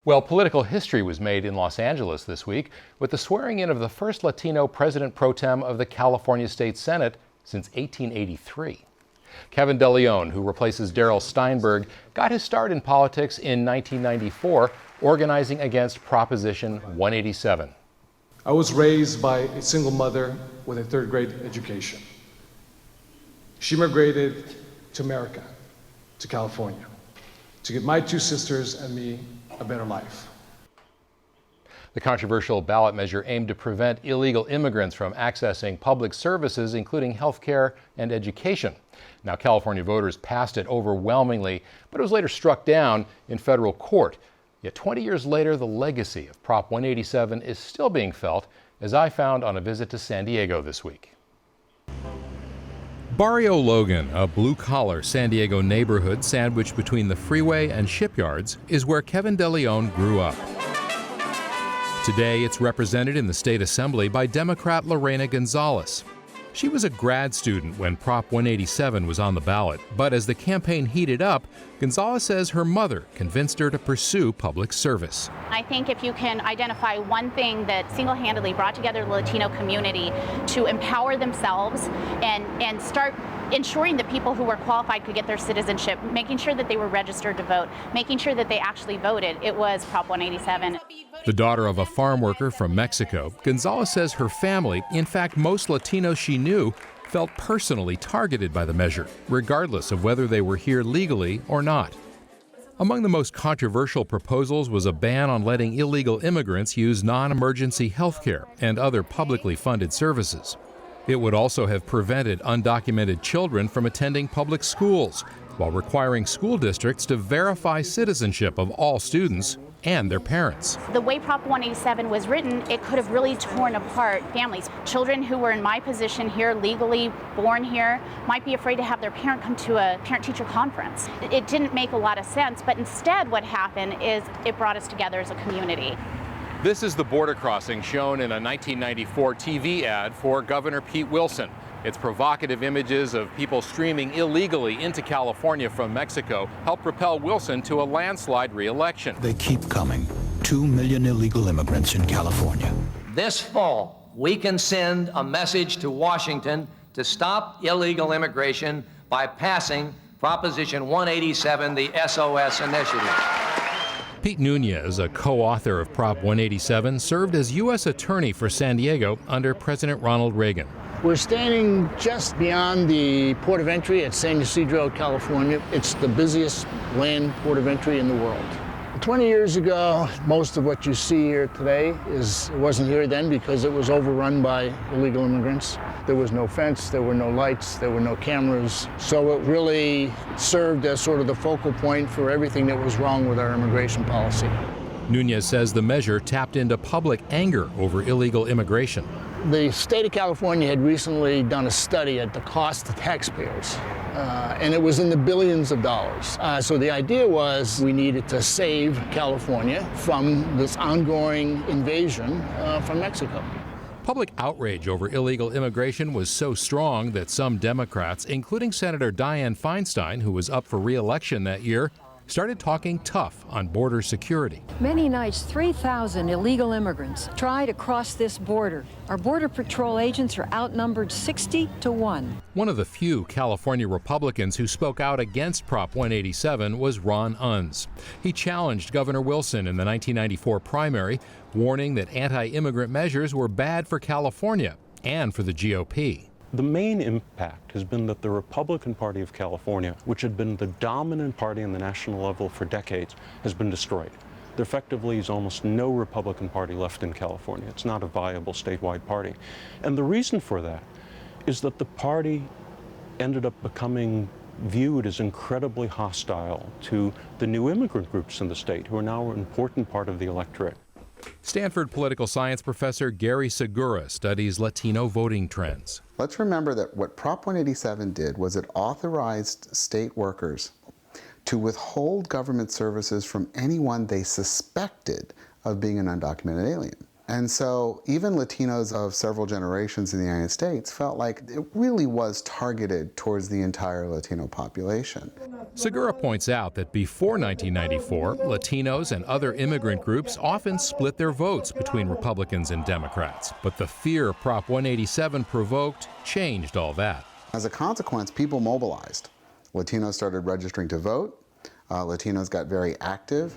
Well, political history was made in Los Angeles this week with the swearing in of the first Latino president pro tem of the California State Senate since 1883. Kevin DeLeon, who replaces Darrell Steinberg, got his start in politics in 1994, organizing against Proposition 187. I was raised by a single mother with a third grade education. She migrated to America, to California, to give my two sisters and me a better life. The controversial ballot measure aimed to prevent illegal immigrants from accessing public services, including health care and education. Now, California voters passed it overwhelmingly, but it was later struck down in federal court. Yet 20 years later, the legacy of Prop 187 is still being felt, as I found on a visit to San Diego this week. Barrio Logan, a blue-collar San Diego neighborhood sandwiched between the freeway and shipyards, is where Kevin DeLeon grew up. Today, it's represented in the state assembly by Democrat Lorena Gonzalez. She was a grad student when Prop 187 was on the ballot, but as the campaign heated up, Gonzalez says her mother convinced her to pursue public service. I think if you can identify one thing that single-handedly brought together the Latino community to empower themselves and start ensuring that people who were qualified could get their citizenship, making sure that they were registered to vote, making sure that they actually voted, it was Prop 187. The daughter of a farm worker from Mexico, Gonzalez says her family, in fact most Latinos she knew, felt personally targeted by the measure, regardless of whether they were here legally or not. Among the most controversial proposals was a ban on letting illegal immigrants use non-emergency health care and other publicly funded services. It would also have prevented undocumented children from attending public schools, while requiring school districts to verify citizenship of all students and their parents. The way Prop 187 was written, it could have really torn apart families. Children who were in my position here, legally born here, might be afraid to have their parent come to a parent-teacher conference. It didn't make a lot of sense, but instead what happened is it brought us together as a community. This is the border crossing shown in a 1994 TV ad for Governor Pete Wilson. Its provocative images of people streaming illegally into California from Mexico helped propel Wilson to a landslide re-election. They keep coming. 2 million illegal immigrants in California. This fall, we can send a message to Washington to stop illegal immigration by passing Proposition 187, the SOS initiative. Pete Nunez, a co-author of Prop 187, served as U.S. Attorney for San Diego under President Ronald Reagan. We're standing just beyond the port of entry at San Ysidro, California. It's the busiest land port of entry in the world. 20 years ago, most of what you see here today wasn't here then because it was overrun by illegal immigrants. There was no fence, there were no lights, there were no cameras. So it really served as sort of the focal point for everything that was wrong with our immigration policy. Nunez says the measure tapped into public anger over illegal immigration. The state of California had recently done a study at the cost to taxpayers, and it was in the billions of dollars. So the idea was we needed to save California from this ongoing invasion from Mexico. Public outrage over illegal immigration was so strong that some Democrats, including Senator Dianne Feinstein, who was up for re-election that year, started talking tough on border security. Many nights, 3,000 illegal immigrants try to cross this border. Our Border Patrol agents are outnumbered 60-1. One of the few California Republicans who spoke out against Prop 187 was Ron Unz. He challenged Governor Wilson in the 1994 primary, warning that anti-immigrant measures were bad for California and for the GOP. The main impact has been that the Republican Party of California, which had been the dominant party on the national level for decades, has been destroyed. There effectively is almost no Republican Party left in California. It's not a viable statewide party. And the reason for that is that the party ended up becoming viewed as incredibly hostile to the new immigrant groups in the state, who are now an important part of the electorate. Stanford political science professor Gary Segura studies Latino voting trends. Let's remember that what Prop 187 did was it authorized state workers to withhold government services from anyone they suspected of being an undocumented alien. And so even Latinos of several generations in the United States felt like it really was targeted towards the entire Latino population. Segura points out that before 1994, Latinos and other immigrant groups often split their votes between Republicans and Democrats. But the fear Prop 187 provoked changed all that. As a consequence, people mobilized. Latinos started registering to vote. Latinos got very active.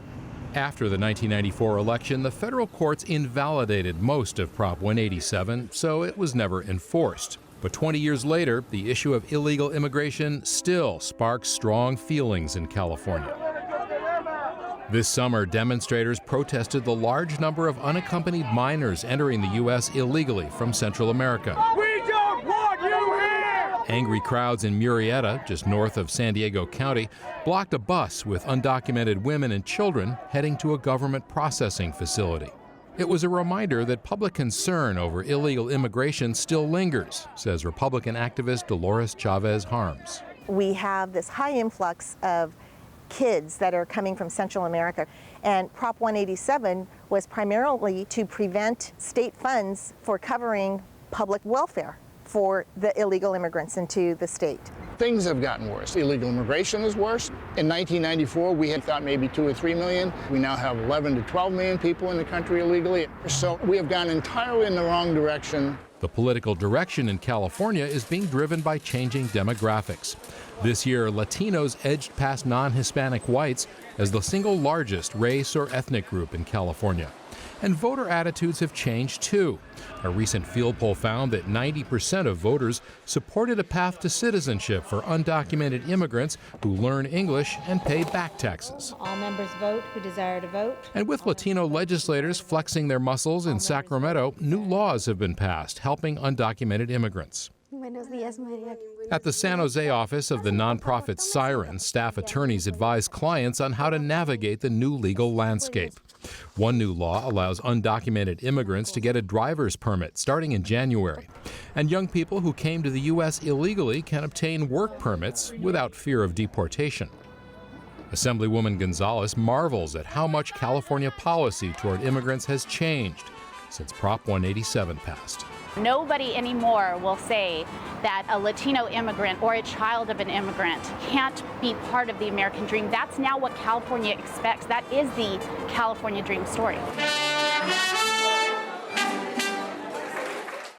After the 1994 election, the federal courts invalidated most of Prop 187, so it was never enforced. But 20 years later, the issue of illegal immigration still sparks strong feelings in California. This summer, demonstrators protested the large number of unaccompanied minors entering the U.S. illegally from Central America. We don't want you here! Angry crowds in Murrieta, just north of San Diego County, blocked a bus with undocumented women and children heading to a government processing facility. It was a reminder that public concern over illegal immigration still lingers, says Republican activist Dolores Chavez Harms. We have this high influx of kids that are coming from Central America, and Prop 187 was primarily to prevent state funds for covering public welfare for the illegal immigrants into the state. Things have gotten worse. Illegal immigration is worse. In 1994, we had thought maybe 2 or 3 million. We now have 11 to 12 million people in the country illegally. So we have gone entirely in the wrong direction. The political direction in California is being driven by changing demographics. This year, Latinos edged past non-Hispanic whites as the single largest race or ethnic group in California. And voter attitudes have changed too. A recent field poll found that 90% of voters supported a path to citizenship for undocumented immigrants who learn English and pay back taxes. All members vote who desire to vote. And with Latino legislators flexing their muscles in Sacramento, new laws have been passed helping undocumented immigrants. At the San Jose office of the nonprofit Siren, staff attorneys advise clients on how to navigate the new legal landscape. One new law allows undocumented immigrants to get a driver's permit starting in January. And young people who came to the U.S. illegally can obtain work permits without fear of deportation. Assemblywoman Gonzalez marvels at how much California policy toward immigrants has changed since Prop 187 passed. Nobody anymore will say that a Latino immigrant or a child of an immigrant can't be part of the American dream. That's now what California expects. That is the California dream story.